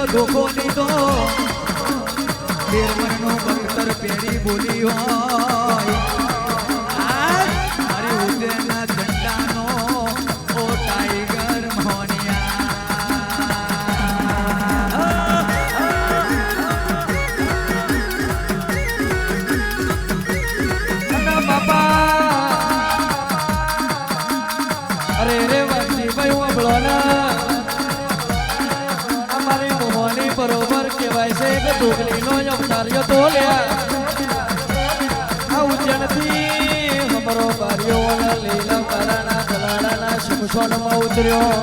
ધોકો દીધો ફેરમનનો બખ્તર પેરી બોલી હોય મારી ઉદયના ઝંડાનો ઓ ટાઈગર મોનિયા બાપા અરે રે વાસી ભાઈ વબળો ના બરોબર કહેવાય છે કે ઢોકલીનો અવતાર્યો તો લ્યા આ ઉજ્જૈનથી અમારો બારીઓ લીલા તારાના દલાડાના શમશોનમાં ઉતર્યો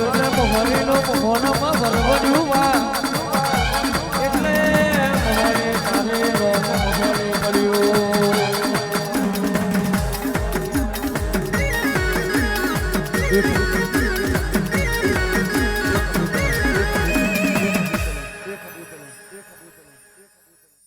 એટલે મોહનીનો મોહનમાં ભરવડ્યું વા એટલે મોહની તારે રોમ મોહની પડ્યું